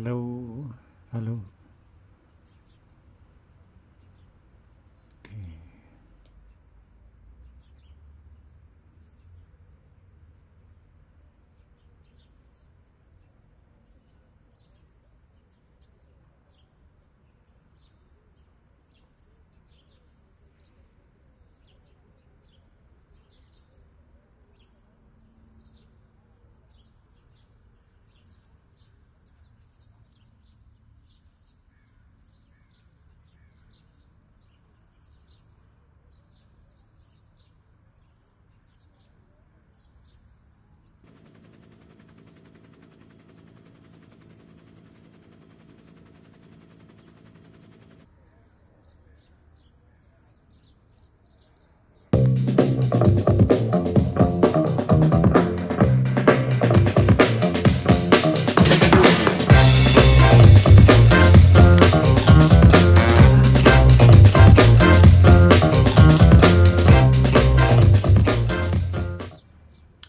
Hello, hello. Okay.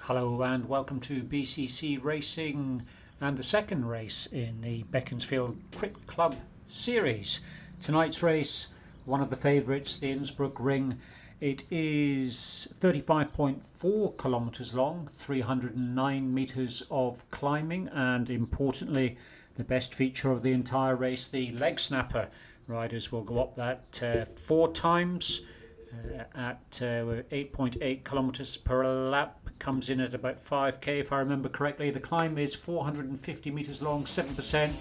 Hello and welcome to BCC Racing and the second race in the Beaconsfield Crit Club series. Tonight's race, one of the favourites, the Innsbruck Ring. It is 35.4 kilometres long, 309 metres of climbing, and importantly, the best feature of the entire race, the leg snapper. Riders will go up that 4 times at 8.8 kilometres per lap. Comes in at about 5k if I remember correctly. The climb is 450 metres long, 7%.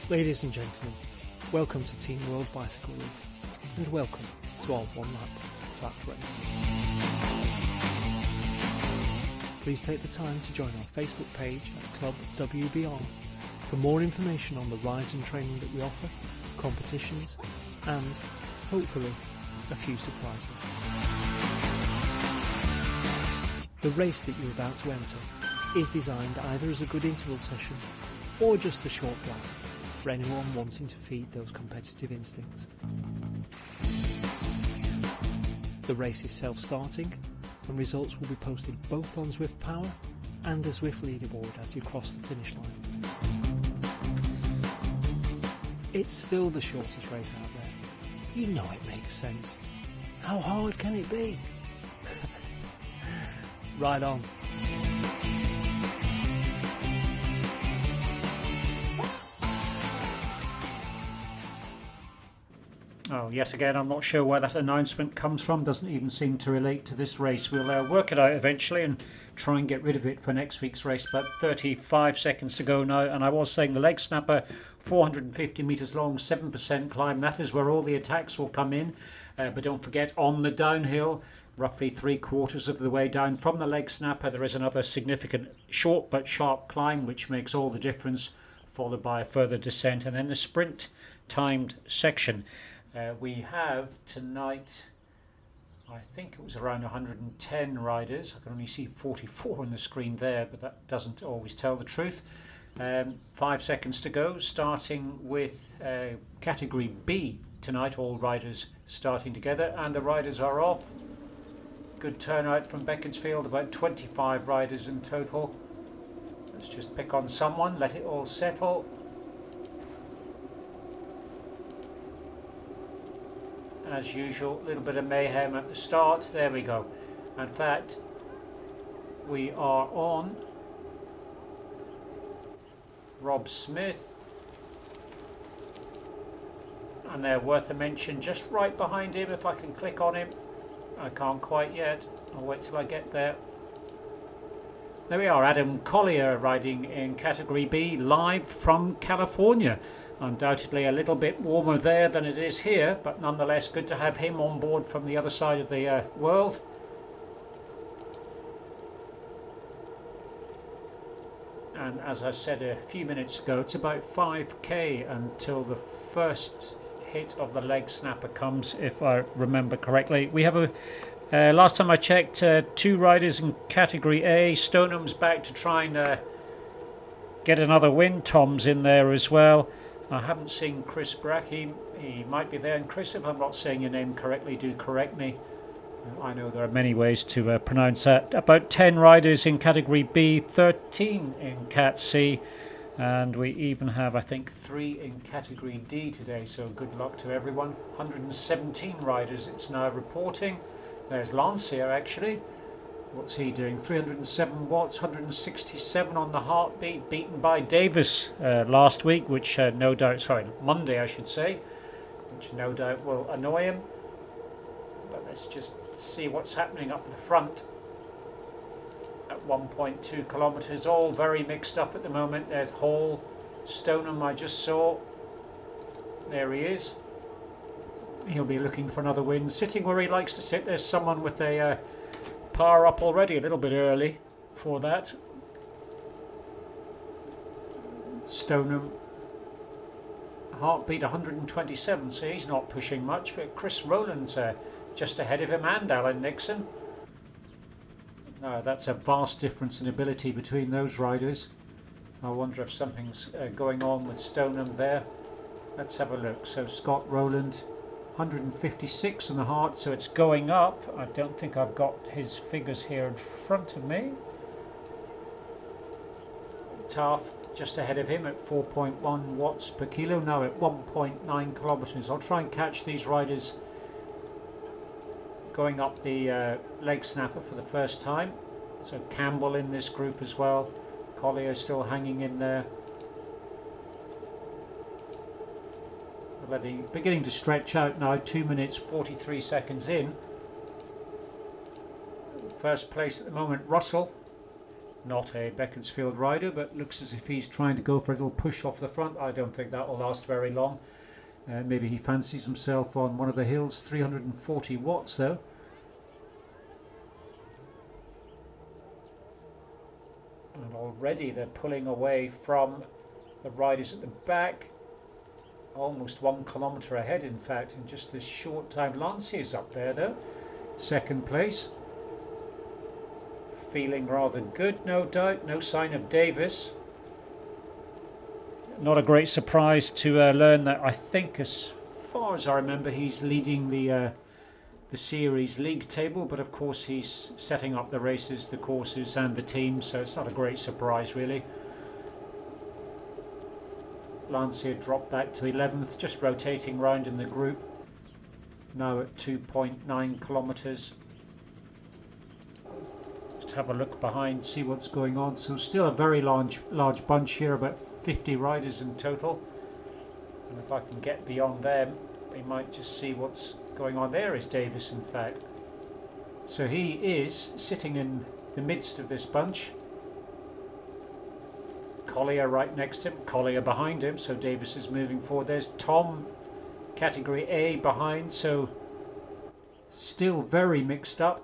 Ladies and gentlemen, welcome to Team World Bicycle League and welcome to our one lap flat race. Please take the time to join our Facebook page at Club WBR for more information on the rides and training that we offer, competitions and, hopefully, a few surprises. The race that you're about to enter is designed either as a good interval session or just a short blast for anyone wanting to feed those competitive instincts. The race is self-starting and results will be posted both on Zwift Power and a Zwift leaderboard as you cross the finish line. It's still the shortest race out there. You know it makes sense. How hard can it be? Ride on. Oh, yet again, I'm not sure where that announcement comes from. Doesn't even seem to relate to this race. We'll work it out eventually and try and get rid of it for next week's race. But 35 seconds to go now. And I was saying the leg snapper, 450 metres long, 7% climb. That is where all the attacks will come in. But don't forget, on the downhill, roughly 3/4 of the way down from the leg snapper, there is another significant short but sharp climb, which makes all the difference, followed by a further descent. And then the sprint timed section. We have tonight, I think it was around 110 riders. I can only see 44 on the screen there, but that doesn't always tell the truth. 5 seconds to go, starting with category B tonight, all riders starting together, and the riders are off. Good turnout from Beaconsfield, about 25 riders in total. Let's just pick on someone, let it all settle. As usual, a little bit of mayhem at the start. There we go. In fact, we are on Rob Smith, and they're worth a mention just right behind him. If I can click on him, I can't quite yet. I'll wait till I get there. There we are, Adam Collier riding in category B, live from California. Undoubtedly a little bit warmer there than it is here, but nonetheless good to have him on board from the other side of the world. And as I said a few minutes ago, it's about 5k until the first hit of the leg snapper comes, if I remember correctly. We have last time I checked, 2 riders in category A. Stoneham's back to try and get another win. Tom's in there as well. I haven't seen Chris Brack. He might be there. And Chris, if I'm not saying your name correctly, do correct me. I know there are many ways to pronounce that. About 10 riders in category B, 13 in Cat C, and we even have, I think, 3 in category D today, so good luck to everyone. 117 riders it's now reporting. There's Lance here actually. What's he doing? 307 watts, 167 on the heartbeat, beaten by Davis last week, which no doubt, sorry, Monday I should say, which no doubt will annoy him. But let's just see what's happening up the front. At 1.2 kilometres, all very mixed up at the moment. There's Hall, Stoneham I just saw. There he is. He'll be looking for another win, sitting where he likes to sit. There's someone with a power up already, a little bit early for that. Stoneham, heartbeat 127, so he's not pushing much, but Chris Rowland's just ahead of him, and Alan Nixon. No, that's a vast difference in ability between those riders. I wonder if something's going on with Stoneham there. Let's have a look. So Scott Rowland, 156 on the heart, so it's going up. I don't think I've got his figures here in front of me. Taff just ahead of him at 4.1 watts per kilo, now at 1.9 kilometres. I'll try and catch these riders going up the leg snapper for the first time. So Campbell in this group as well. Collier still hanging in there. Already beginning to stretch out now, 2 minutes 43 seconds in. First place at the moment, Russell. Not a Beaconsfield rider, but looks as if he's trying to go for a little push off the front. I don't think that will last very long. Maybe he fancies himself on one of the hills. 340 watts though. And already they're pulling away from the riders at the back. Almost 1 kilometre ahead, in fact, in just this short time. Lancier's up there though, second place. Feeling rather good, no doubt. No sign of Davis. Not a great surprise to learn that I think, as far as I remember, he's leading the series league table, but of course he's setting up the races, the courses and the teams, so it's not a great surprise really. Lancier dropped back to 11th, just rotating round in the group, now at 2.9 kilometres. Just have a look behind, see what's going on. So still a very large bunch here, about 50 riders in total, and if I can get beyond them we might just see what's going on. There is Davis, in fact. So he is sitting in the midst of this bunch. Collier right next to him, Collier behind him, so Davis is moving forward. There's Tom, category A, behind, so still very mixed up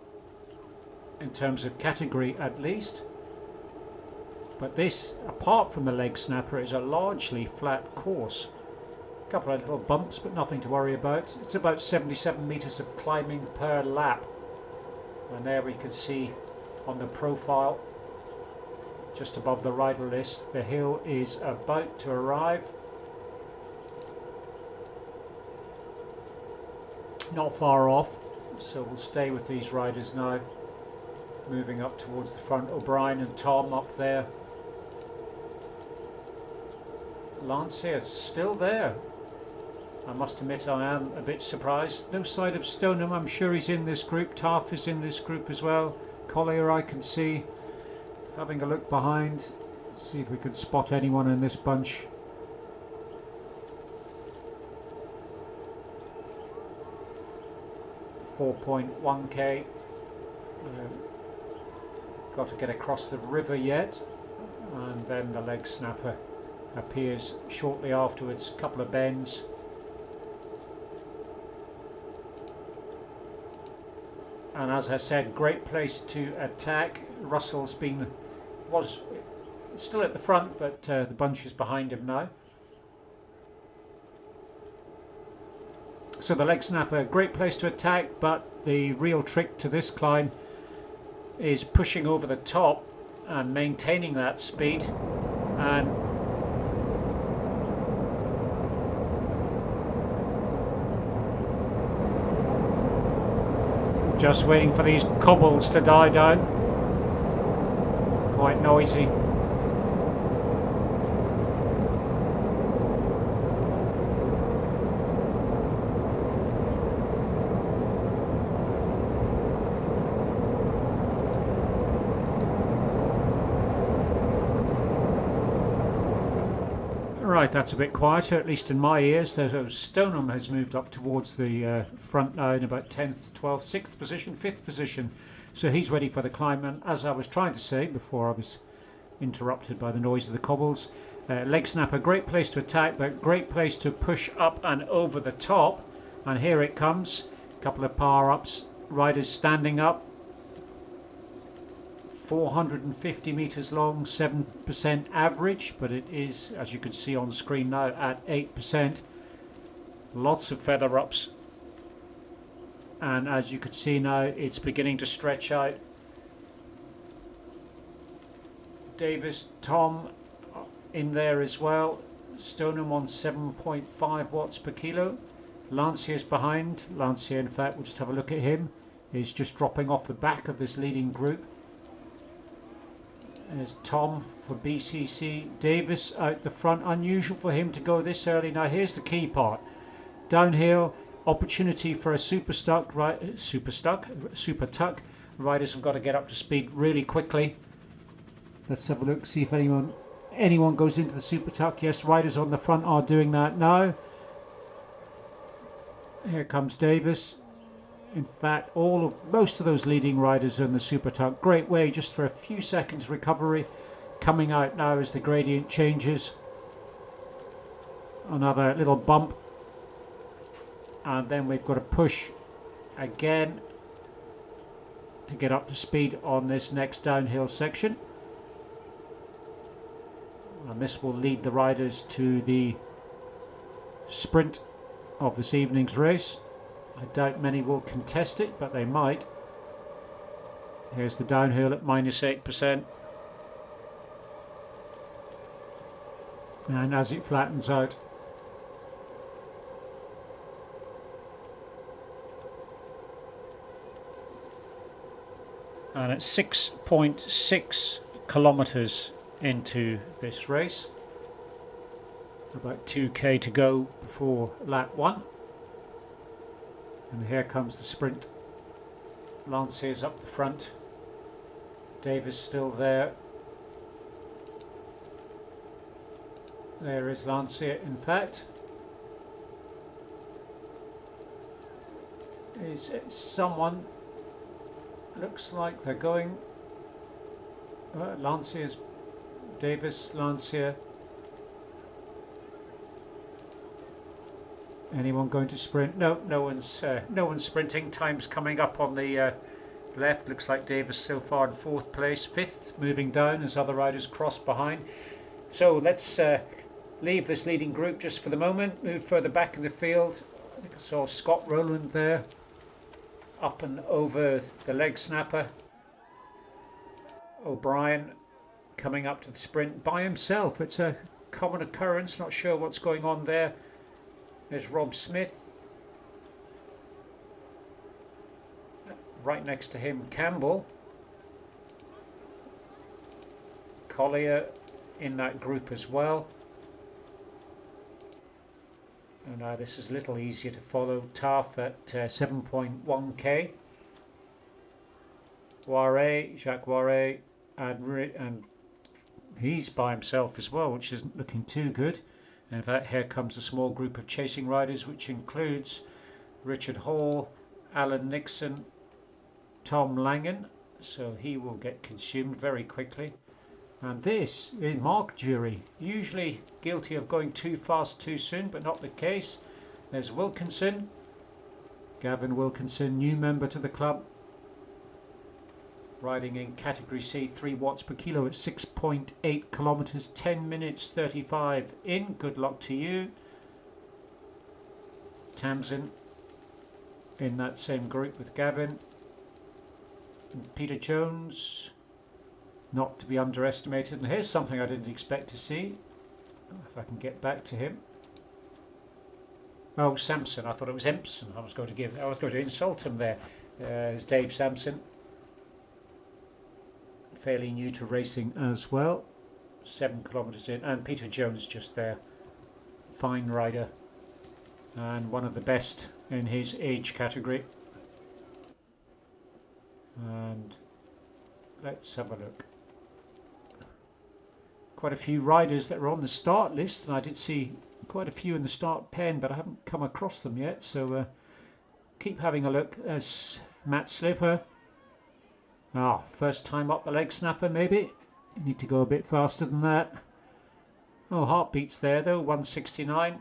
in terms of category at least. But this, apart from the leg snapper, is a largely flat course. A couple of little bumps, but nothing to worry about. It's about 77 metres of climbing per lap. And there we can see on the profile, just above the rider list, the hill is about to arrive. Not far off, so we'll stay with these riders now. Moving up towards the front, O'Brien and Tom up there. Lancier still there. I must admit I am a bit surprised. No sight of Stoneham. I'm sure he's in this group. Taff is in this group as well. Collier I can see. Having a look behind, see if we can spot anyone in this bunch. .1k. Got to get across the river yet, and then the leg snapper appears shortly afterwards. A couple of bends. And as I said, great place to attack. Russell's was still at the front, but the bunch is behind him now. So the leg snapper, great place to attack, but the real trick to this climb is pushing over the top and maintaining that speed, and Just waiting for these cobbles to die down. Quite noisy. Right, that's a bit quieter, at least in my ears. So Stoneham has moved up towards the front now in about 10th, 12th, 6th position, 5th position. So he's ready for the climb. And as I was trying to say before I was interrupted by the noise of the cobbles, leg snapper, great place to attack, but great place to push up and over the top. And here it comes, a couple of power ups, riders standing up. 450 meters long, 7% average, but it is, as you can see on the screen now, at 8%. Lots of feather ups, and as you can see now, it's beginning to stretch out. Davis, Tom in there as well. Stoneham on 7.5 watts per kilo. Lancier's behind. Lancier, in fact, we'll just have a look at him. He's just dropping off the back of this leading group. There's Tom for BCC. Davis out the front. Unusual for him to go this early. Now here's the key part. Downhill, opportunity for a super tuck. Riders have got to get up to speed really quickly. Let's have a look, see if anyone goes into the super tuck. Yes, riders on the front are doing that now. Here comes Davis. In fact, most of those leading riders are in the super tuck. Great way just for a few seconds recovery. Coming out now as the gradient changes. Another little bump. And then we've got to push again to get up to speed on this next downhill section. And this will lead the riders to the sprint of this evening's race. I doubt many will contest it, but they might. Here's the downhill at -8%. And as it flattens out, and at 6.6 kilometers into this race, about 2k to go before lap 1. And here comes the sprint. Lancier's up the front. Davis still there. There is Lancier, in fact. Is it someone? Looks like they're going. Lancier's Davis, Lancier. Anyone going to sprint? No one's sprinting. Time's coming up on the left. Looks like Davis so far in 4th place. 5th, moving down as other riders cross behind. So let's leave this leading group just for the moment. Move further back in the field. I think I saw Scott Rowland there, up and over the leg snapper. O'Brien coming up to the sprint by himself. It's a common occurrence. Not sure what's going on there. There's Rob Smith. Right next to him, Campbell. Collier in that group as well. And now this is a little easier to follow. Taff at 7.1k. Jacques Warret, and he's by himself as well, which isn't looking too good. In fact, here comes a small group of chasing riders, which includes Richard Hall, Alan Nixon, Tom Langen, so he will get consumed very quickly. And this is Mark Jury, usually guilty of going too fast too soon, but not the case. There's Wilkinson, Gavin Wilkinson, new member to the club, riding in category C, 3 watts per kilo at 6.8 kilometers, 10 minutes 35 in. Good luck to you. Tamsin in that same group with Gavin. And Peter Jones, not to be underestimated. And here's something I didn't expect to see, if I can get back to him. Oh, Sampson. I thought it was Empson. I was going to insult him there. There's Dave Sampson. Fairly new to racing as well. 7 kilometres in. And Peter Jones just there. Fine rider. And one of the best in his age category. And let's have a look. Quite a few riders that are on the start list, and I did see quite a few in the start pen, but I haven't come across them yet, so keep having a look. There's Matt Slipper. First time up the leg snapper maybe. You need to go a bit faster than that. Oh, heartbeats there though, 169.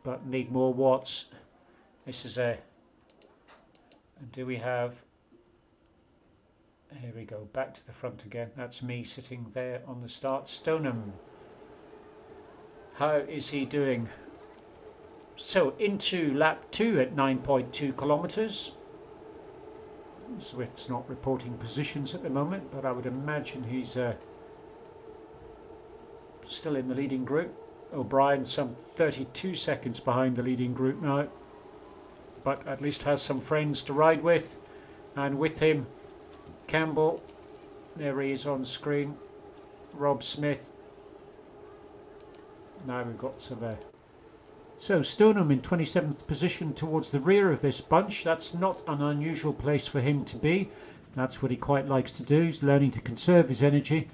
But need more watts. This is a... Do we have... Here we go, back to the front again. That's me sitting there on the start. Stoneham. How is he doing? So into lap 2 at 9.2 kilometres. Swift's not reporting positions at the moment, but I would imagine he's still in the leading group. O'Brien some 32 seconds behind the leading group now, but at least has some friends to ride with, and with him Campbell, there he is on screen, Rob Smith. Now we've got some... So Stoneham in 27th position towards the rear of this bunch. That's not an unusual place for him to be. That's what he quite likes to do. He's learning to conserve his energy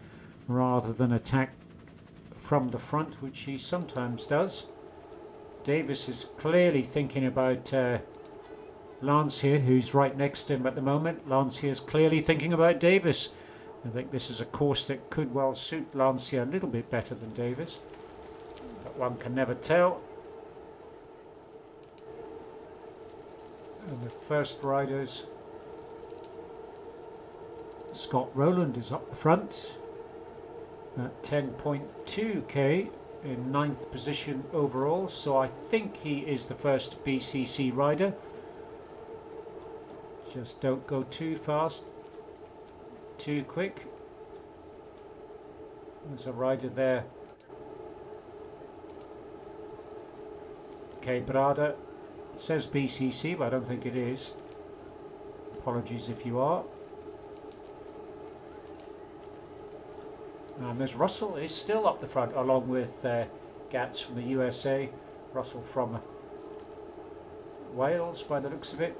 rather than attack from the front, which he sometimes does. Davis is clearly thinking about Lance here, who's right next to him at the moment. Lance here is clearly thinking about Davis. I think this is a course that could well suit Lancia a little bit better than Davis, but one can never tell. And the first riders, Scott Rowland is up the front at 10.2k in 9th position overall, so I think he is the first BCC rider. Just don't go too fast, too quick. There's a rider there, Brada. It says BCC, but I don't think it is. Apologies if you are. And there's Russell is still up the front, along with Gats from the USA. Russell from Wales, by the looks of it.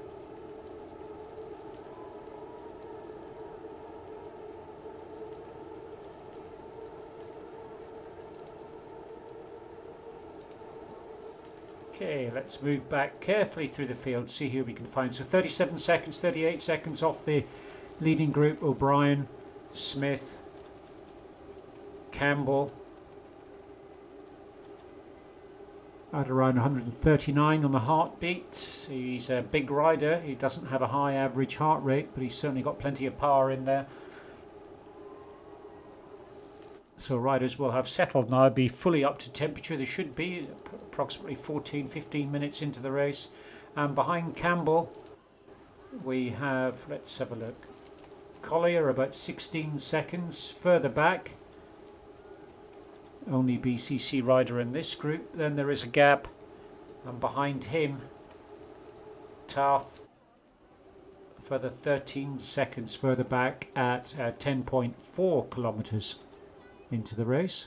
Okay, let's move back carefully through the field, see who we can find. So 37 seconds, 38 seconds off the leading group. O'Brien, Smith, Campbell. At around 139 on the heartbeat. He's a big rider. He doesn't have a high average heart rate, but he's certainly got plenty of power in there. So riders will have settled now, be fully up to temperature. They should be approximately 14-15 minutes into the race. And behind Campbell we have, let's have a look, Collier about 16 seconds further back. Only BCC rider in this group. Then there is a gap, and behind him Taff further 13 seconds further back at 10.4 kilometres into the race.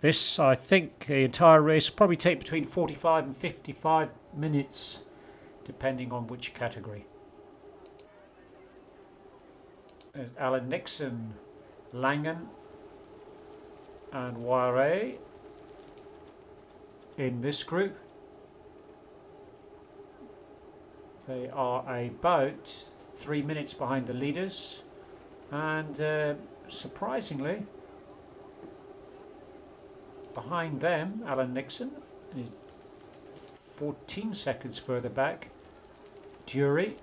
This, I think, the entire race will probably take between 45 and 55 minutes, depending on which category. There's Alan Nixon, Langen and Ware in this group. They are about 3 minutes behind the leaders, and surprisingly, behind them, Alan Nixon is 14 seconds further back. Dury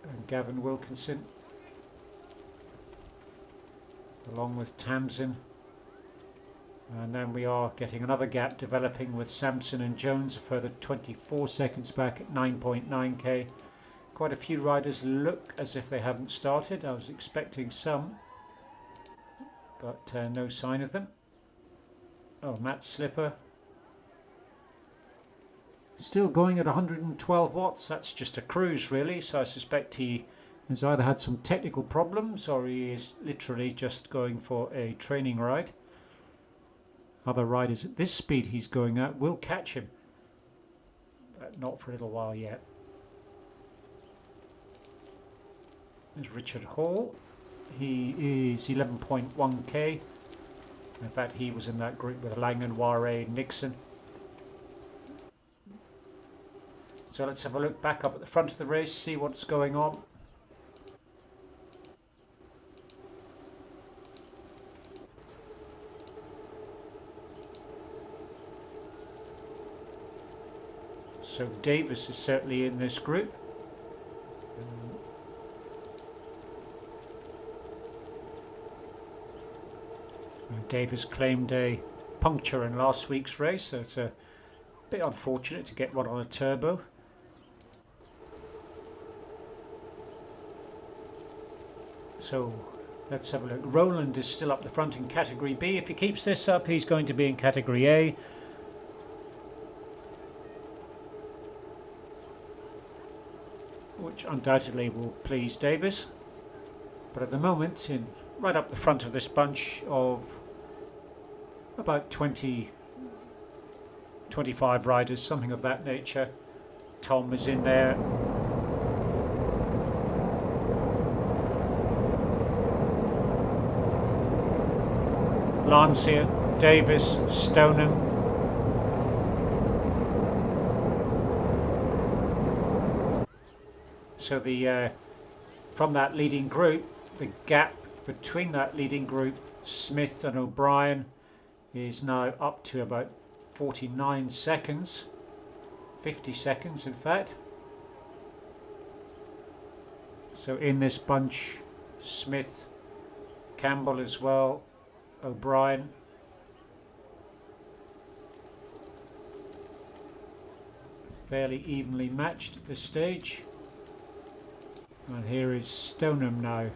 and Gavin Wilkinson, along with Tamsin. And then we are getting another gap developing with Sampson and Jones, a further 24 seconds back at 9.9k. Quite a few riders look as if they haven't started. I was expecting some, but no sign of them. Oh, Matt Slipper. Still going at 112 watts. That's just a cruise really, so I suspect he has either had some technical problems or he is literally just going for a training ride. Other riders at this speed he's going at will catch him, but not for a little while yet. There's Richard Hall. He is 11.1k. In fact, he was in that group with Langan, Ware, Nixon. So let's have a look back up at the front of the race, see what's going on. So Davis is certainly in this group. Davis claimed a puncture in last week's race, so it's a bit unfortunate to get one on a turbo. So let's have a look. Roland is still up the front in Category B. If he keeps this up, he's going to be in Category A. Which undoubtedly will please Davis. But at the moment, right up the front of this bunch of about 20, 25 riders, something of that nature. Tom is in there. Lancia, Davis, Stoneham. So from that leading group, the gap between that leading group, Smith and O'Brien, is now up to about 49 seconds, 50 seconds in fact. So in this bunch, Smith, Campbell as well, O'Brien. Fairly evenly matched at this stage. And here is Stoneham now.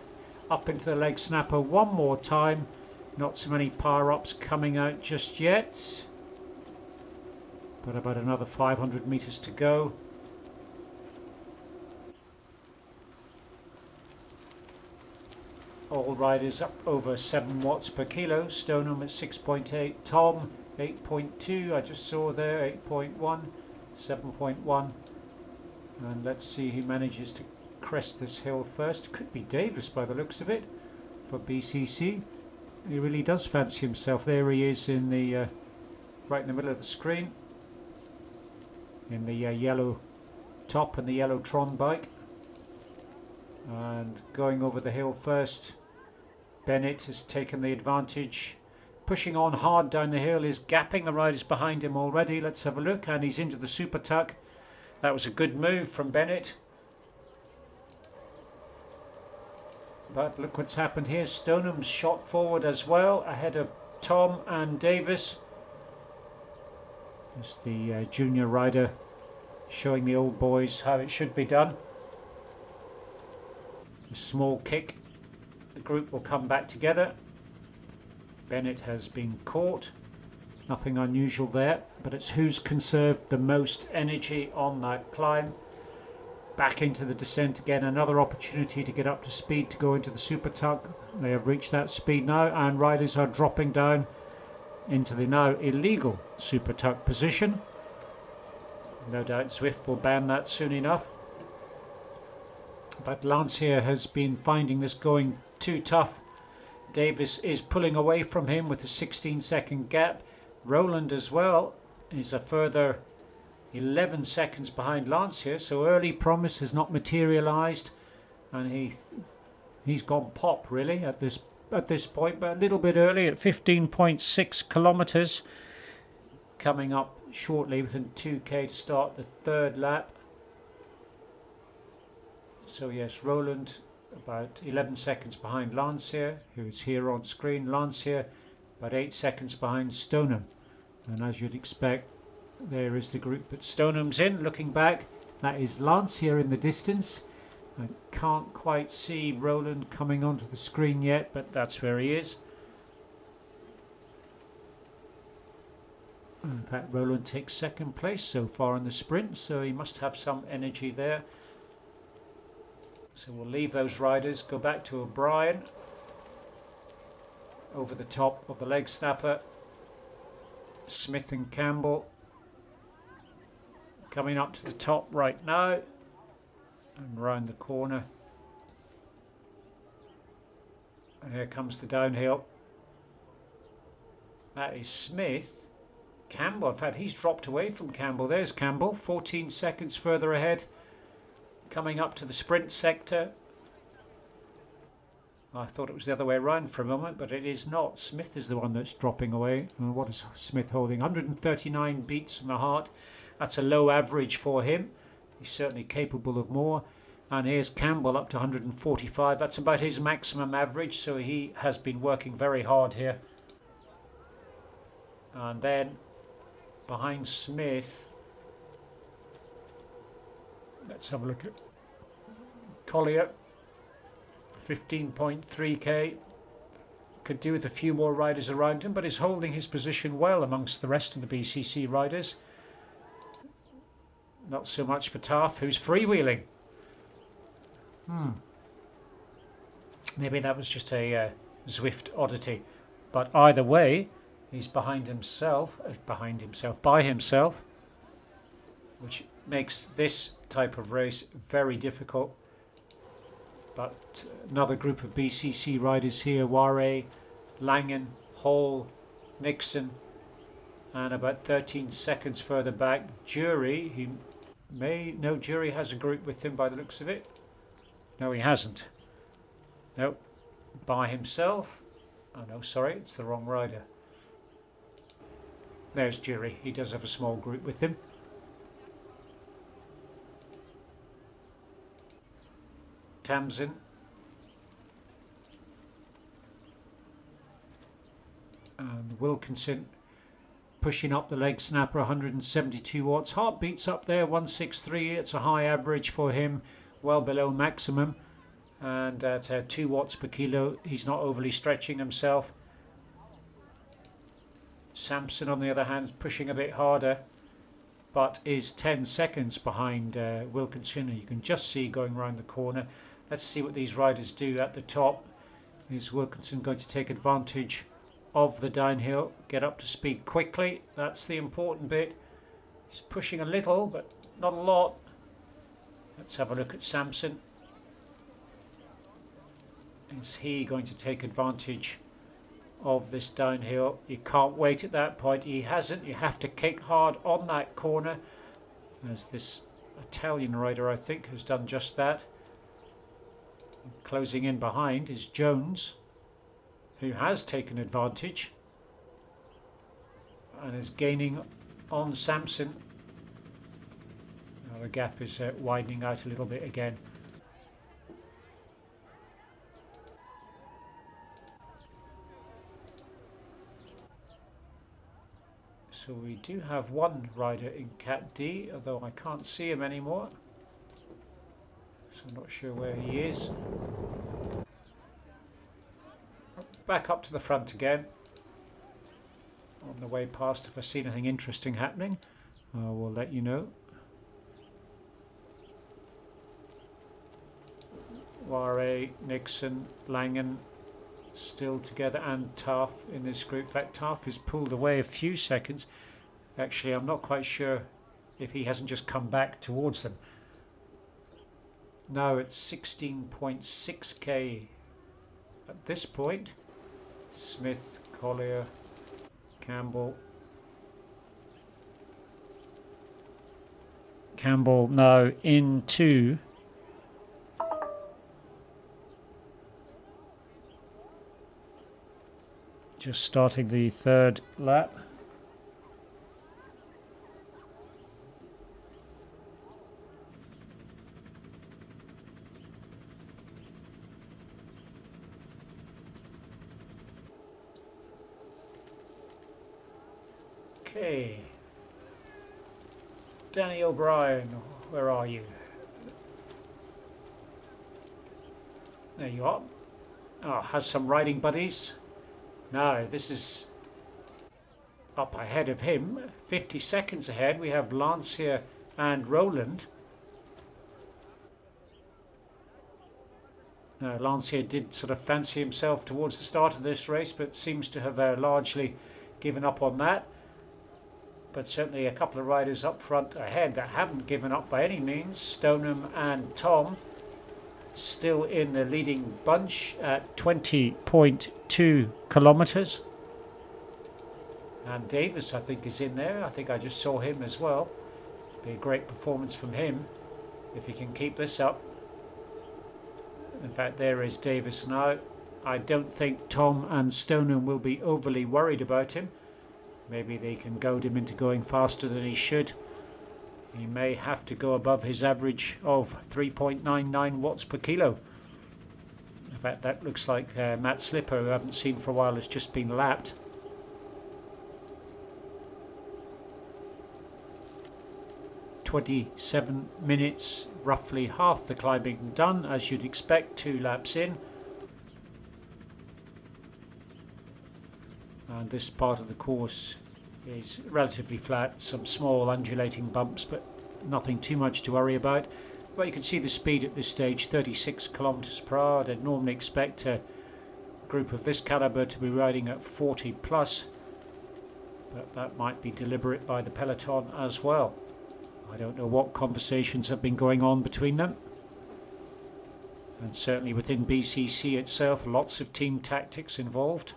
Up into the leg snapper one more time. Not so many power-ups coming out just yet. But about another 500 meters to go. All riders up over 7 watts per kilo. Stoneham at 6.8. Tom 8.2. I just saw there 8.1. 7.1. And let's see who manages to crest this hill first. Could be Davis by the looks of it for BCC. He really does fancy himself. There he is in the right in the middle of the screen in the yellow top and the yellow Tron bike, and going over the hill first. Bennett has taken the advantage, pushing on hard down the hill, is gapping the riders behind him already. Let's have a look, and he's into the super tuck. That was a good move from Bennett. But look what's happened here. Stoneham's shot forward as well, ahead of Tom and Davis. Just the junior rider showing the old boys how it should be done. A small kick. The group will come back together. Bennett has been caught. Nothing unusual there, but it's who's conserved the most energy on that climb. Back into the descent again, another opportunity to get up to speed to go into the super tuck. They have reached that speed now, and riders are dropping down into the now illegal super tuck position. No doubt Zwift will ban that soon enough. But Lancia has been finding this going too tough. Davis is pulling away from him with a 16-second gap. Roland as well is a further 11 seconds behind Lancia, so early promise has not materialised, and he's gone pop really at this point, but a little bit early at 15.6 kilometres, coming up shortly within 2k to start the third lap. So yes, Roland about 11 seconds behind Lancia, who is here on screen. Lancia about 8 seconds behind Stoneham, and as you'd expect, there is the group that Stoneham's in. Looking back, that is Lancia in the distance. I can't quite see Roland coming onto the screen yet, but that's where he is. In fact, Roland takes second place so far in the sprint, so he must have some energy there. So we'll leave those riders, go back to O'Brien, over the top of the leg snapper, Smith and Campbell coming up to the top right now and round the corner. And here comes the downhill. That is Smith. Campbell, in fact, he's dropped away from Campbell. There's Campbell, 14 seconds further ahead, coming up to the sprint sector. I thought it was the other way around for a moment, but it is not. Smith is the one that's dropping away. And what is Smith holding? 139 beats in the heart. That's a low average for him. He's certainly capable of more. And here's Campbell up to 145. That's about his maximum average, so he has been working very hard here. And then behind Smith, let's have a look at Collier, 15.3k. Could do with a few more riders around him, but is holding his position well amongst the rest of the BCC riders. Not so much for Taff, who's freewheeling. Maybe that was just a Zwift oddity, but either way, he's by himself, which makes this type of race very difficult. But another group of BCC riders here: Ware, Langen, Hall, Nixon, and about 13 seconds further back, Jury. Jury has a group with him by the looks of it. No, he hasn't. No, by himself. Oh no, sorry, it's the wrong rider. There's Jury. He does have a small group with him. Tamsin. And Wilkinson pushing up the leg snapper, 172 watts. Heartbeats up there, 163. It's a high average for him, well below maximum. And at 2 watts per kilo, he's not overly stretching himself. Sampson, on the other hand, is pushing a bit harder, but is 10 seconds behind Wilkinson. You can just see going around the corner. Let's see what these riders do at the top. Is Wilkinson going to take advantage of the downhill, get up to speed quickly? That's the important bit. He's pushing a little, but not a lot. Let's have a look at Sampson. Is he going to take advantage of this downhill? You can't wait at that point. He hasn't. You have to kick hard on that corner, as this Italian rider, I think, has done just that. Closing in behind is Jones, who has taken advantage and is gaining on Sampson. Now the gap is widening out a little bit again. So we do have one rider in Cat D, although I can't see him anymore. So I'm not sure where he is. Back up to the front again. On the way past, if I see anything interesting happening, I will let you know. Ware, Nixon, Langen still together, and Taff in this group. In fact, Taff has pulled away a few seconds. Actually, I'm not quite sure if he hasn't just come back towards them. Now it's 16.6k at this point. Smith, Collier, Campbell. Campbell now into just starting the third lap. Okay, Danny O'Brien, where are you? There you are. Oh, has some riding buddies. No, this is up ahead of him. 50 seconds ahead we have Lancia and Roland. Lancia did sort of fancy himself towards the start of this race, but seems to have largely given up on that. But certainly a couple of riders up front ahead that haven't given up by any means. Stoneham and Tom still in the leading bunch at 20.2 kilometres. And Davis, I think, is in there. I think I just saw him as well. Be a great performance from him if he can keep this up. In fact, there is Davis now. I don't think Tom and Stoneham will be overly worried about him. Maybe they can goad him into going faster than he should. He may have to go above his average of 3.99 watts per kilo. In fact, that looks like Matt Slipper, who I haven't seen for a while, has just been lapped. "27 minutes, roughly half the climbing done, as you'd expect, 2 laps in. And this part of the course is relatively flat, some small undulating bumps, but nothing too much to worry about. But you can see the speed at this stage, 36 kilometers per hour. I'd normally expect a group of this caliber to be riding at 40 plus, but that might be deliberate by the peloton as well. I don't know what conversations have been going on between them. And certainly within BCC itself, lots of team tactics involved.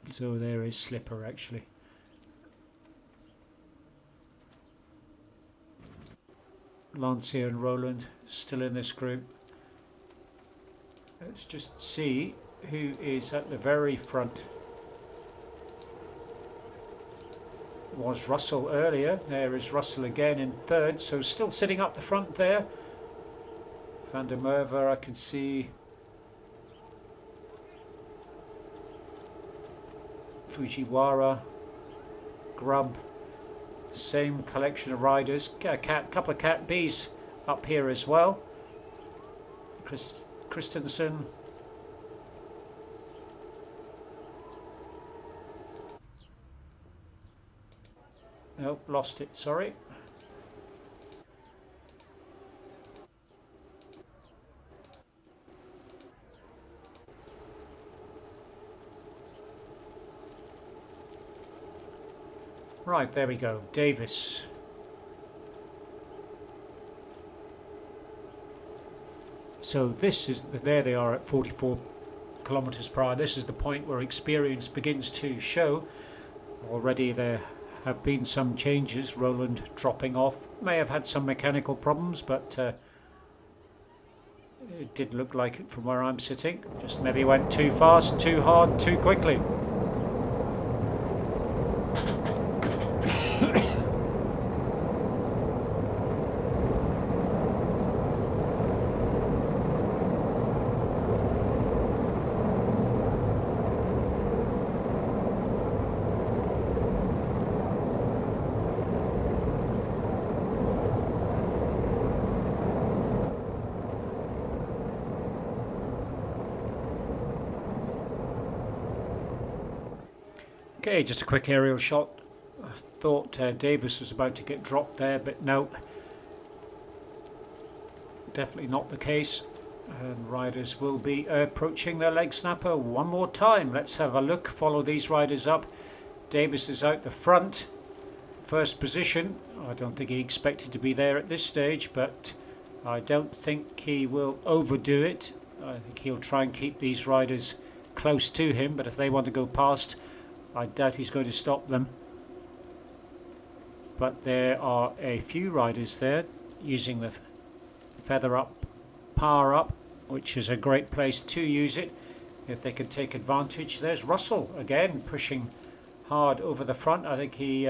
So there is Slipper actually. Lancia and Roland still in this group. Let's just see who is at the very front. Was Russell earlier. There is Russell again in third, so still sitting up the front there. Van der Merwe, I can see. Fujiwara, Grubb, same collection of riders. A couple of Cat Bs up here as well. Christensen. Nope, lost it, sorry. Right, there we go. Davis. So this is, there they are at 44 kilometers per hour. This is the point where experience begins to show. Already there have been some changes. Roland dropping off. May have had some mechanical problems, but it didn't look like it from where I'm sitting. Just maybe went too fast, too hard, too quickly. Okay, just a quick aerial shot. I thought Davis was about to get dropped there, but no, definitely not the case. And riders will be approaching their leg snapper one more time. Let's have a look, follow these riders up. Davis is out the front, first position. I don't think he expected to be there at this stage, but I don't think he will overdo it. I think he'll try and keep these riders close to him, but if they want to go past, I doubt he's going to stop them. But there are a few riders there using the feather up, power up, which is a great place to use it if they can take advantage. There's Russell again pushing hard over the front. I think he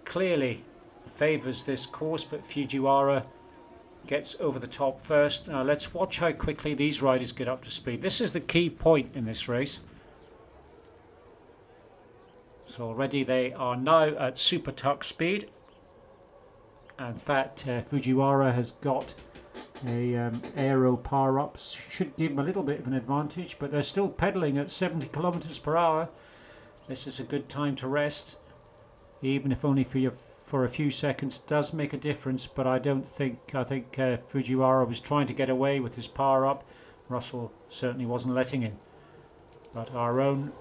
clearly favours this course, but Fujiwara gets over the top first. Now let's watch how quickly these riders get up to speed. This is the key point in this race. So already they are now at super tuck speed. In fact, Fujiwara has got a aero power up, should give them a little bit of an advantage, but they're still pedaling at 70 kilometers per hour. This is a good time to rest, even if only for a few seconds. Does make a difference, but I think Fujiwara was trying to get away with his power up. Russell certainly wasn't letting him. But our own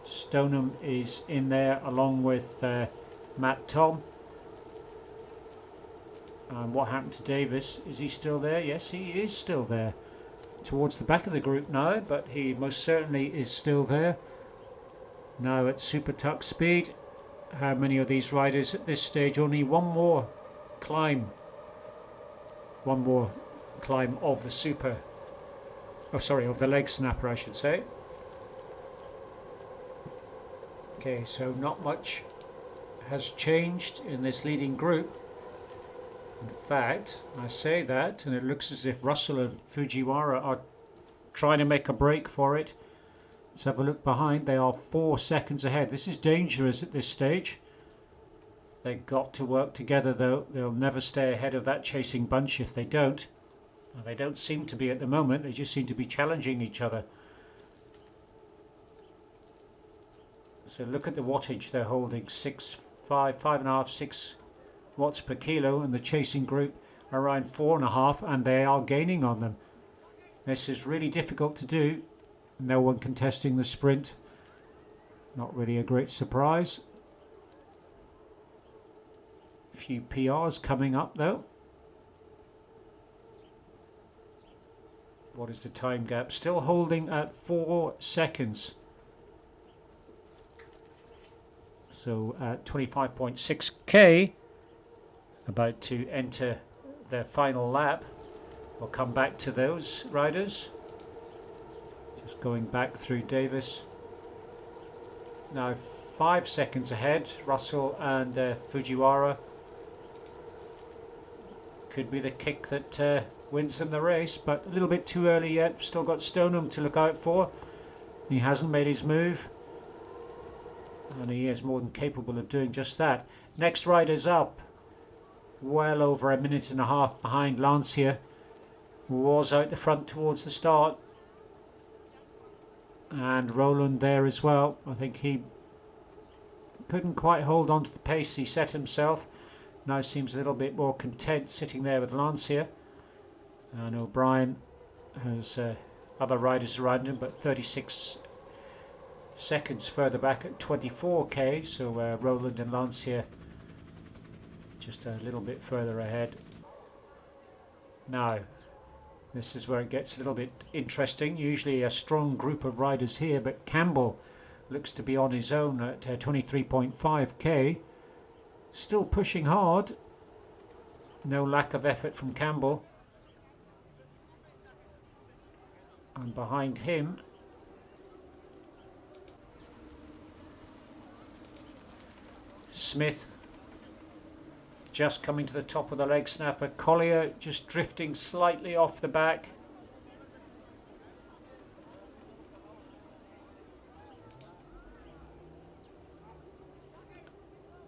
Stoneham is in there along with Matt Tom. And what happened to Davis? Is he still there? Yes, he is still there. Towards the back of the group now, but he most certainly is still there. Now at super tuck speed. How many of these riders at this stage? Only one more climb. One more climb of the super. Oh, sorry, of the leg snapper, I should say. Okay, so not much has changed in this leading group. In fact, I say that, and it looks as if Russell and Fujiwara are trying to make a break for it. Let's have a look behind. They are 4 seconds ahead. This is dangerous at this stage. They've got to work together, though. They'll never stay ahead of that chasing bunch if they don't. Well, they don't seem to be at the moment. They just seem to be challenging each other. So look at the wattage they're holding. 5.5, 6 watts per kilo, and the chasing group around 4.5, and they are gaining on them. This is really difficult to do. No one contesting the sprint. Not really a great surprise. A few PRs coming up though. What is the time gap? Still holding at 4 seconds. So at 25.6k, about to enter their final lap. We'll come back to those riders. Just going back through Davis. Now 5 seconds ahead, Russell and Fujiwara. Could be the kick that wins them the race, but a little bit too early yet. Still got Stoneham to look out for. He hasn't made his move, and he is more than capable of doing just that. Next rider's up. Well over a minute and a half behind Lancia, who was out the front towards the start. And Roland there as well. I think he couldn't quite hold on to the pace he set himself. Now seems a little bit more content sitting there with Lancia. And O'Brien has other riders around him, but 36 seconds further back at 24k. So Roland and Lancia just a little bit further ahead. Now, this is where it gets a little bit interesting. Usually a strong group of riders here, but Campbell looks to be on his own at 23.5k. Still pushing hard. No lack of effort from Campbell. And behind him, Smith just coming to the top of the leg snapper. Collier just drifting slightly off the back.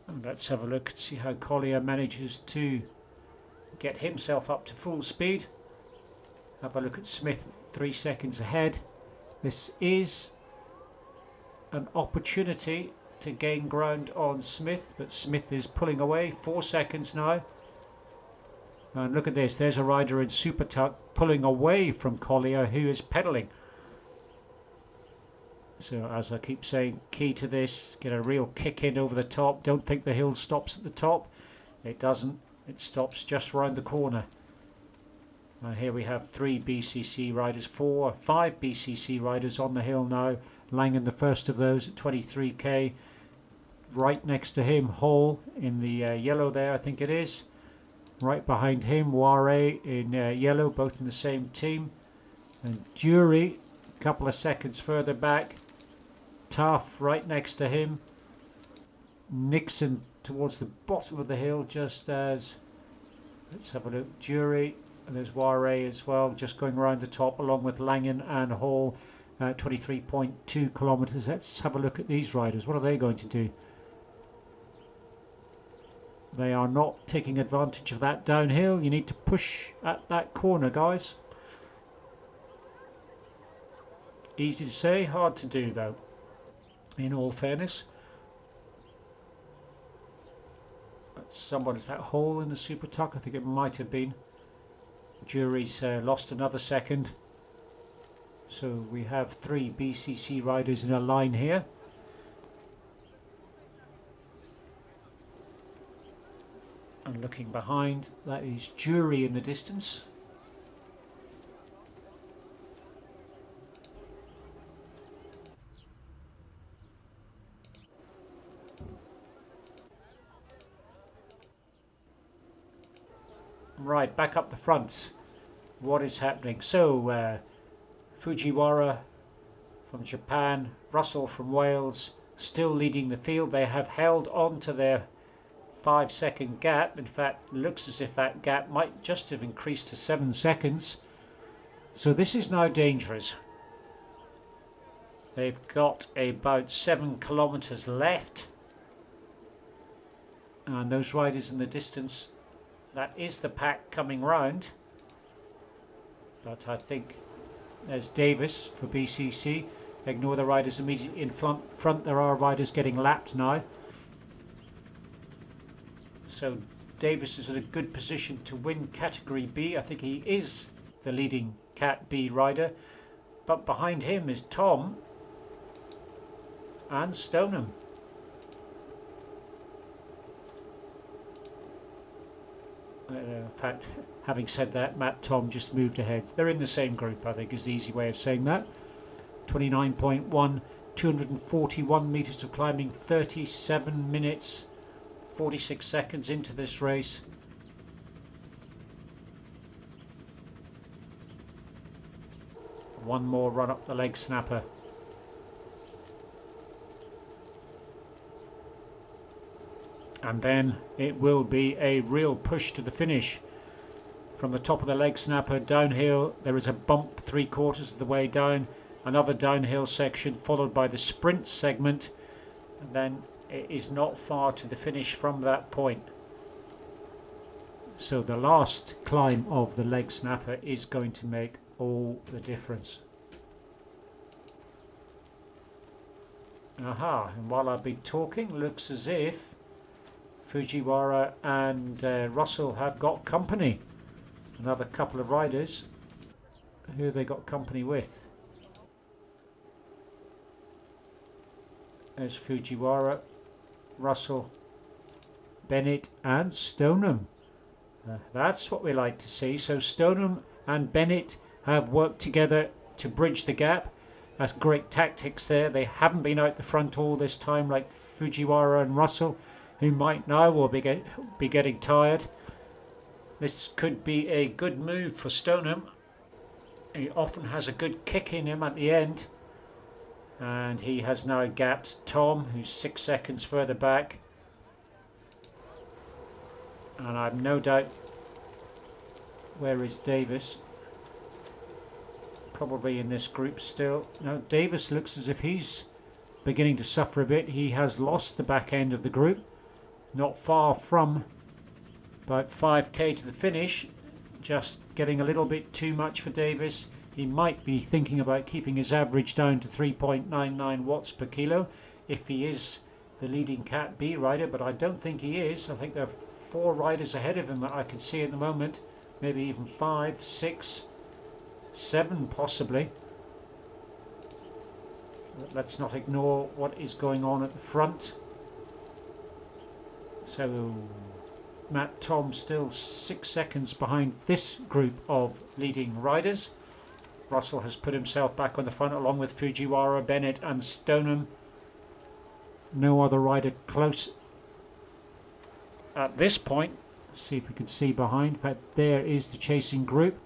And let's have a look and see how Collier manages to get himself up to full speed. Have a look at Smith, 3 seconds ahead. This is an opportunity to gain ground on Smith, but Smith is pulling away. 4 seconds now. And look at this, there's a rider in super tuck pulling away from Collier, who is pedalling. So as I keep saying, key to this, get a real kick in over the top. Don't think the hill stops at the top. It doesn't. It stops just round the corner. Here we have 3 BCC riders, 5 BCC riders on the hill now. Langen, the first of those, at 23k. Right next to him, Hall in the yellow there, I think it is. Right behind him, Ware in yellow, both in the same team. And Jury, a couple of seconds further back. Tough right next to him. Nixon towards the bottom of the hill, just as, let's have a look, Jury. And there's Ware as well, just going around the top along with Langen and Hall. 23.2 kilometres. Let's have a look at these riders. What are they going to do? They are not taking advantage of that downhill. You need to push at that corner, guys. Easy to say, hard to do though, in all fairness. Someone's that hole in the Super Tuck, I think it might have been. Jury's lost another second. So we have 3 BCC riders in a line here. And looking behind, that is Jury in the distance. Right, back up the front. What is happening? So, Fujiwara from Japan, Russell from Wales, still leading the field. They have held on to their 5-second gap. In fact, looks as if that gap might just have increased to 7 seconds. So this is now dangerous. They've got about 7 kilometres left. And those riders in the distance, that is the pack coming round. But I think there's Davis for BCC. Ignore the riders immediately in front. There are riders getting lapped now. So Davis is in a good position to win Category B. I think he is the leading Cat B rider. But behind him is Tom and Stoneham. In fact, having said that, Matt Tom just moved ahead. They're in the same group, I think, is the easy way of saying that. 29.1, 241 metres of climbing, 37 minutes, 46 seconds into this race. One more run up the leg snapper. And then it will be a real push to the finish. From the top of the leg snapper downhill, there is a bump 3/4 of the way down, another downhill section followed by the sprint segment, and then it is not far to the finish from that point. So the last climb of the leg snapper is going to make all the difference. Aha, and while I've been talking, looks as if Fujiwara and Russell have got company. Another couple of riders. Who have they got company with? There's Fujiwara, Russell, Bennett and Stoneham. That's what we like to see. So Stoneham and Bennett have worked together to bridge the gap. That's great tactics there. They haven't been out the front all this time like Fujiwara and Russell, who might now will be getting tired. This could be a good move for Stoneham. He often has a good kick in him at the end. And he has now gapped Tom, who's 6 seconds further back. And I've no doubt... Where is Davis? Probably in this group still. No, Davis looks as if he's beginning to suffer a bit. He has lost the back end of the group. Not far from, about 5k to the finish. Just getting a little bit too much for Davis. He might be thinking about keeping his average down to 3.99 watts per kilo if he is the leading Cat B rider, but I don't think he is. I think there are 4 riders ahead of him that I can see at the moment. Maybe even 5, 6, 7 possibly. But let's not ignore what is going on at the front. So Matt Tom still 6 seconds behind this group of leading riders. Russell has put himself back on the front along with Fujiwara, Bennett and Stoneham. No other rider close at this point. Let's see if we can see behind. In fact, there is the chasing group.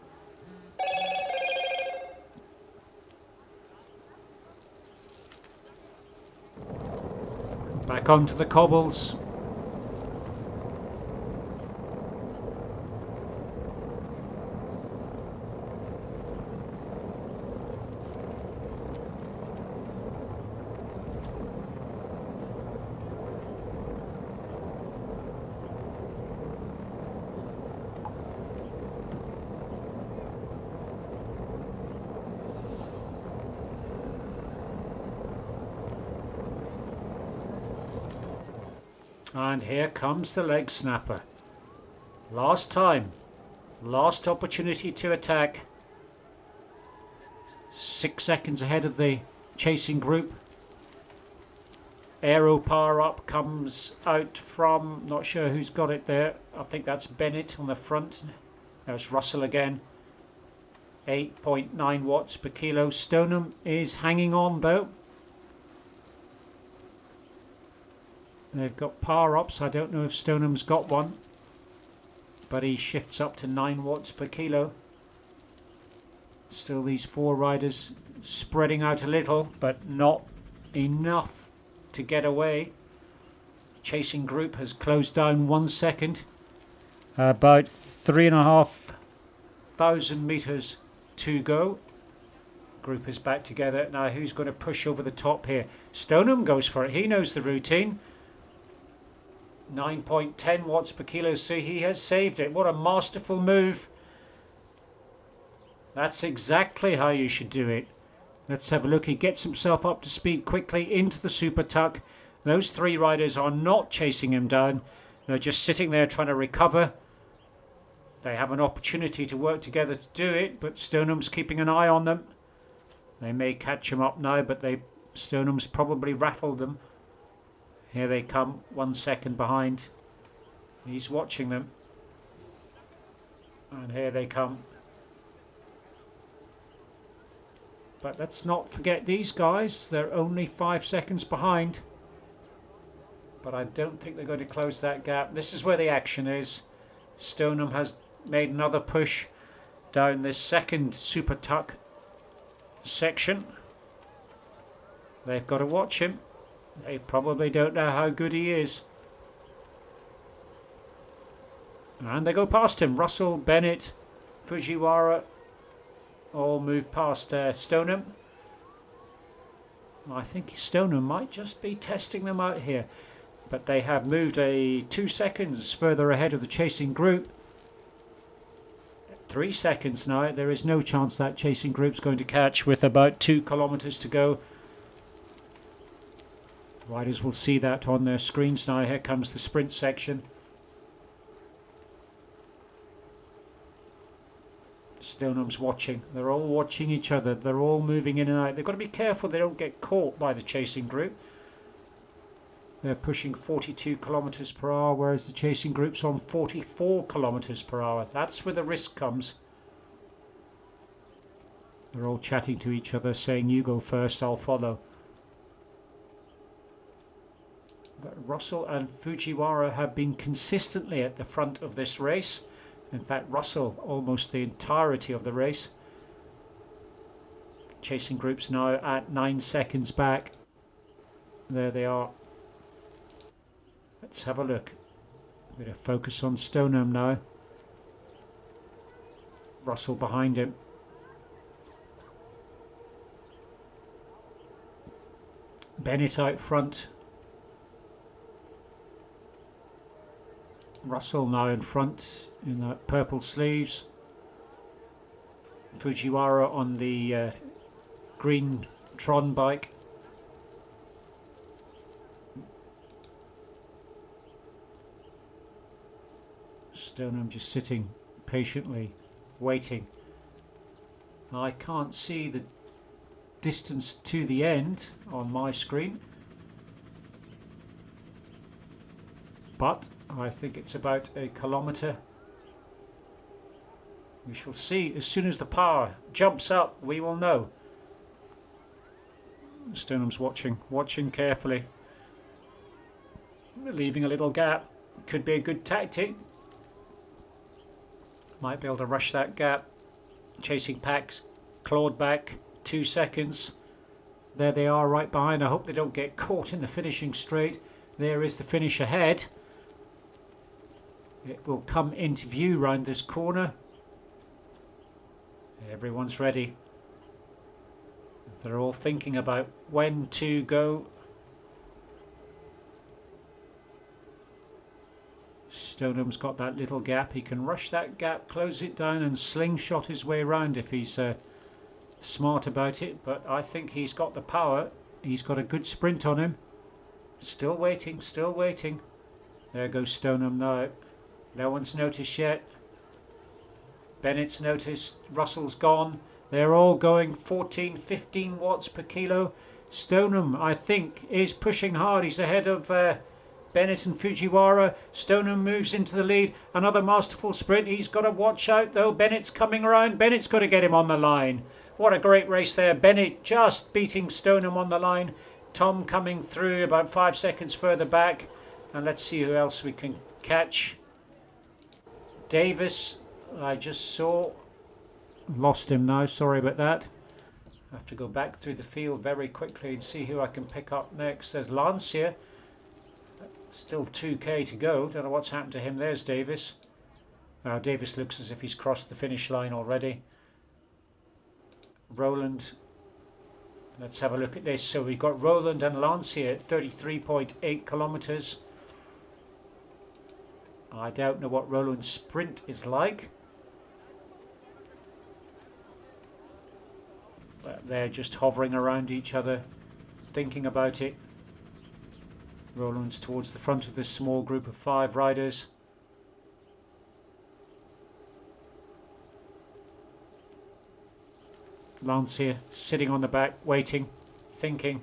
Back onto the cobbles. And here comes the leg snapper. Last time. Last opportunity to attack. 6 seconds ahead of the chasing group. Aero power up comes out from, not sure who's got it there. I think that's Bennett on the front. There's Russell again. 8.9 watts per kilo. Stoneham is hanging on though. They've got power ups. I don't know if Stoneham's got one, but he shifts up to 9 watts per kilo. Still these 4 riders spreading out a little, but not enough to get away. Chasing group has closed down 1 second. About 3,500 meters to go. Group is back together. Now who's going to push over the top here? Stoneham goes for it. He knows the routine. 9.10 watts per kilo. So he has saved it. What a masterful move. That's exactly how you should do it. Let's have a look. He gets himself up to speed quickly into the super tuck. Those 3 riders are not chasing him down. They're just sitting there trying to recover. They have an opportunity to work together to do it, but Stoneham's keeping an eye on them. They may catch him up now, but Stoneham's probably rattled them. Here they come, 1 second behind. He's watching them. And here they come. But let's not forget these guys. They're only 5 seconds behind. But I don't think they're going to close that gap. This is where the action is. Stoneham has made another push down this second super tuck section. They've got to watch him. They probably don't know how good he is. And they go past him. Russell, Bennett, Fujiwara all move past Stoneham. I think Stoneham might just be testing them out here. But they have moved 2 seconds further ahead of the chasing group. 3 seconds now. There is no chance that chasing group's going to catch with about 2 kilometers to go. Riders will see that on their screens now. Here comes the sprint section. Stoneham's watching. They're all watching each other. They're all moving in and out. They've got to be careful they don't get caught by the chasing group. They're pushing 42 kilometers per hour, whereas the chasing group's on 44 kilometers per hour. That's where the risk comes. They're all chatting to each other, saying, "You go first, I'll follow." But Russell and Fujiwara have been consistently at the front of this race. In fact, Russell almost the entirety of the race. Chasing group's now at 9 seconds back. There they are. Let's have a look. A bit of focus on Stoneham now. Russell behind him. Bennett out front. Russell now in front in the purple sleeves. Fujiwara on the green Tron bike. Stoneham just sitting patiently waiting. I can't see the distance to the end on my screen, but I think it's about 1 kilometre. We shall see. As soon as the power jumps up, we will know. Stoneham's watching carefully, leaving a little gap. Could be a good tactic. Might be able to rush that gap. Chasing packs clawed back 2 seconds. There they are right behind. I hope they don't get caught in the finishing straight. There is the finish ahead. It will come into view round this corner. Everyone's ready. They're all thinking about when to go. Stoneham's got that little gap. He can rush that gap, close it down and slingshot his way around if he's smart about it. But I think he's got the power. He's got a good sprint on him. Still waiting, still waiting. There goes Stoneham now. No one's noticed yet. Bennett's noticed. Russell's gone. They're all going 14, 15 watts per kilo. Stoneham, I think, is pushing hard. He's ahead of Bennett and Fujiwara. Stoneham moves into the lead. Another masterful sprint. He's got to watch out though. Bennett's coming around. Bennett's got to get him on the line. What a great race there. Bennett just beating Stoneham on the line. Tom coming through about 5 seconds further back. And let's see who else we can catch. Davis, I just saw. Lost him now, sorry about that. I have to go back through the field very quickly and see who I can pick up next. There's Lance here. Still 2k to go. Don't know what's happened to him. There's Davis. Davis looks as if he's crossed the finish line already. Roland. Let's have a look at this. So we've got Roland and Lance here at 33.8 kilometres. I don't know what Roland's sprint is like. But they're just hovering around each other, thinking about it. Roland's towards the front of this small group of 5 riders. Lance here, sitting on the back, waiting, thinking.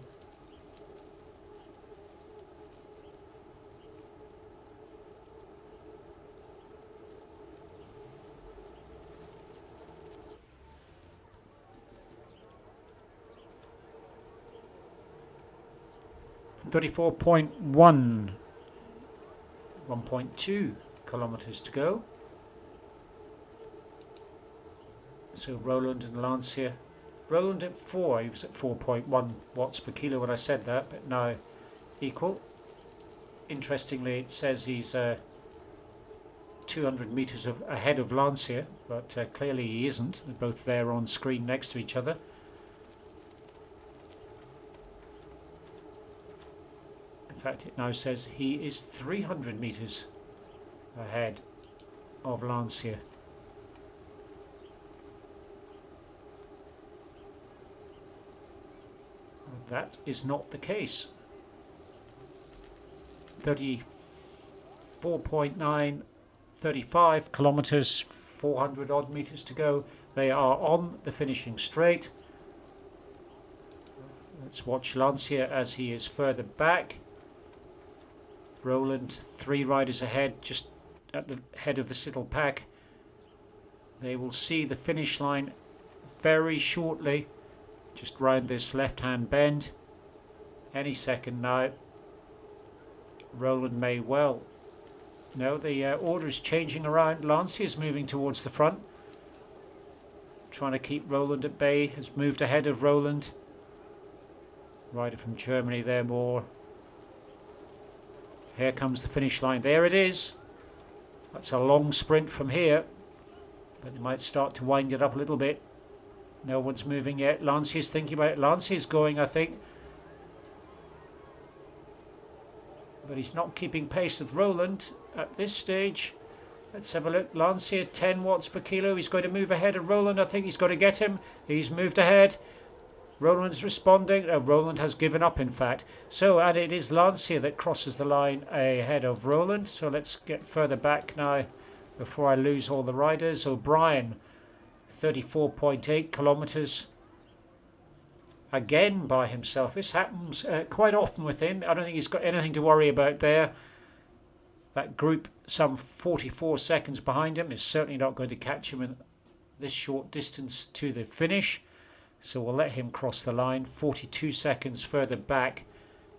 .1.2 kilometres to go. So Roland and Lance here. Roland at 4, he was at 4.1 watts per kilo when I said that, but now equal. Interestingly, it says he's 200 metres ahead of Lance here, but clearly he isn't. They're both there on screen next to each other. In fact, it now says he is 300 metres ahead of Lance here. That is not the case. 34.9, 35 kilometres, 400 odd metres to go. They are on the finishing straight. Let's watch Lance here as he is further back. Roland, 3 riders ahead, just at the head of the Siddle pack. They will see the finish line very shortly, just round this left-hand bend. Any second now. Roland may well. No, the order is changing around. Lance is moving towards the front, trying to keep Roland at bay. Has moved ahead of Roland. Rider from Germany there more. Here comes the finish line. There it is. That's a long sprint from here, but they might start to wind it up a little bit. No one's moving yet. Lance is thinking about it. Lance is going, I think. But he's not keeping pace with Roland at this stage. Let's have a look. Lance here, 10 watts per kilo. He's going to move ahead of Roland. I think he's got to get him. He's moved ahead. Roland's responding. Roland has given up, in fact. So, and it is Lance here that crosses the line ahead of Roland. So let's get further back now before I lose all the riders. O'Brien, 34.8 kilometres. Again by himself. This happens quite often with him. I don't think he's got anything to worry about there. That group some 44 seconds behind him is certainly not going to catch him in this short distance to the finish. So we'll let him cross the line. 42 seconds further back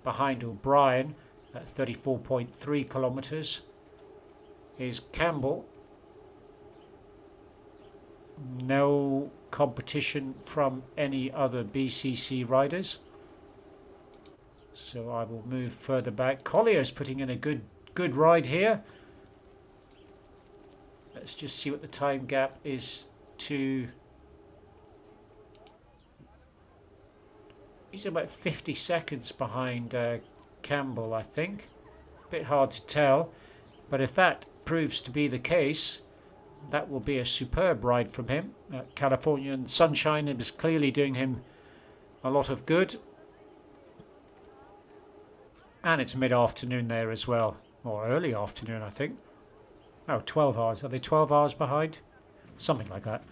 behind O'Brien at 34.3 kilometres is Campbell. No competition from any other BCC riders. So I will move further back. Collier's putting in a good ride here. Let's just see what the time gap is to... He's about 50 seconds behind Campbell, I think. A bit hard to tell. But if that proves to be the case, that will be a superb ride from him. Californian sunshine is clearly doing him a lot of good. And it's mid-afternoon there as well. or early afternoon, I think. Oh, 12 hours. Are they 12 hours behind? Something like that.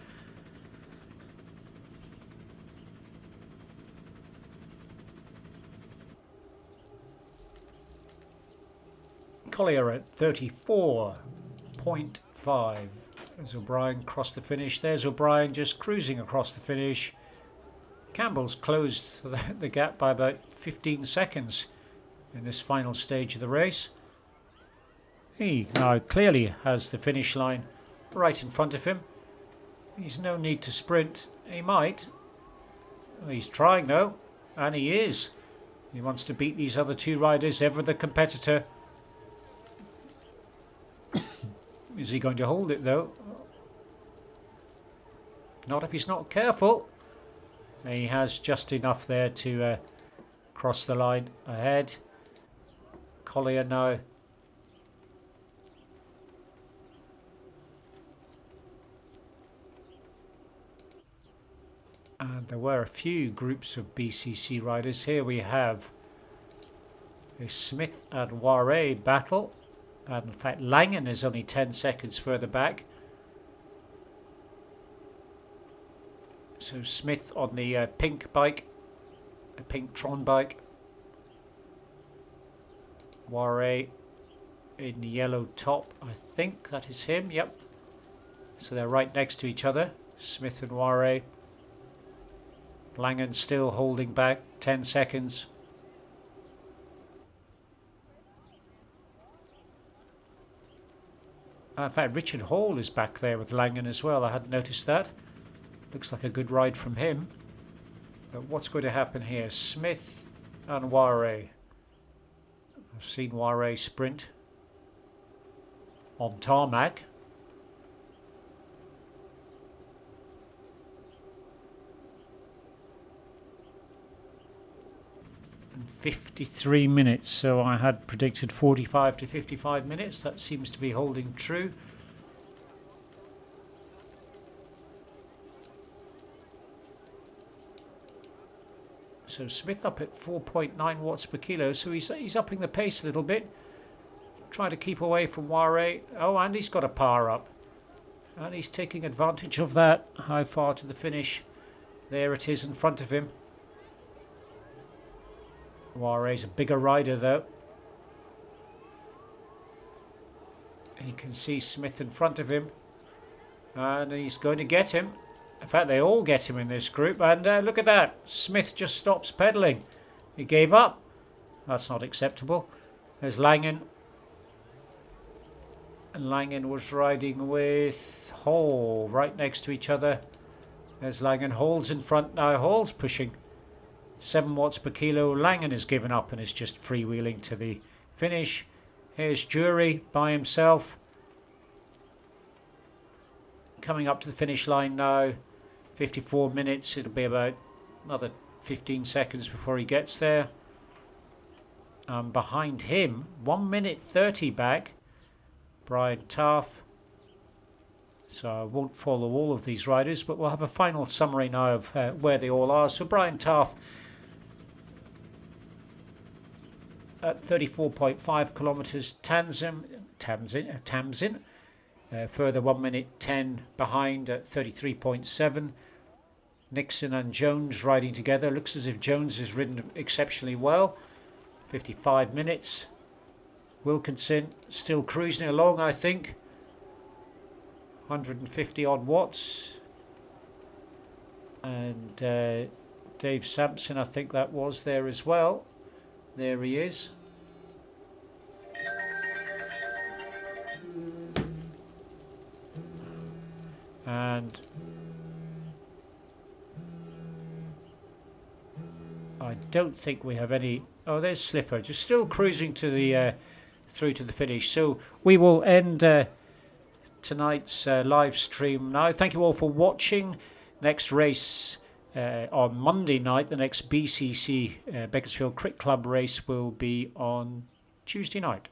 Collier at 34.5. There's O'Brien across the finish. There's O'Brien just cruising across the finish. Campbell's closed the gap by about 15 seconds in this final stage of the race. He now clearly has the finish line right in front of him. He's no need to sprint. He might. He's trying though, and he is. He wants to beat these other two riders, ever the competitor. Is he going to hold it though? Not if he's not careful. He has just enough there to cross the line ahead. Collier now. And there were a few groups of BCC riders. Here we have a Smith and Warre battle. And in fact, Langen is only 10 seconds further back. So Smith on the pink bike, a pink Tron bike. Warre in the yellow top, I think that is him, yep. So they're right next to each other, Smith and Warre. Langen still holding back, 10 seconds. In fact, Richard Hall is back there with Langen as well. I hadn't noticed that. Looks like a good ride from him. But what's going to happen here? Smith and Warre. I've seen Warre sprint on tarmac. And 53 minutes, so I had predicted 45 to 55 minutes. That seems to be holding true. So Smith up at 4.9 watts per kilo, so he's upping the pace a little bit. Trying to keep away from Warre. Oh, and he's got a power up. And he's taking advantage of that. How far to the finish? There it is in front of him. Warre's a bigger rider though. He can see Smith in front of him. And he's going to get him. In fact, they all get him in this group. And look at that. Smith just stops pedalling. He gave up. That's not acceptable. There's Langen. And Langen was riding with Hall right next to each other. There's Langen. Hall's in front now. Hall's pushing. 7 watts per kilo. Langen has given up and is just freewheeling to the finish. Here's Jury by himself. Coming up to the finish line now. 54 minutes. It'll be about another 15 seconds before he gets there. Behind him, 1 minute 30 back, Brian Taff. So I won't follow all of these riders, but we'll have a final summary now of where they all are. So Brian Taff at 34.5 kilometres, Tamsin. Further 1 minute 10 behind at 33.7. Nixon and Jones riding together. Looks as if Jones has ridden exceptionally well. 55 minutes. Wilkinson still cruising along, I think. 150 odd watts. And Dave Sampson, I think that was there as well. There he is. And I don't think we have any. Oh, there's Slipper, just still cruising to the through to the finish. So we will end tonight's live stream now. Thank you all for watching. Next race on Monday night. The next BCC Beaconsfield Cricket Club race will be on Tuesday night.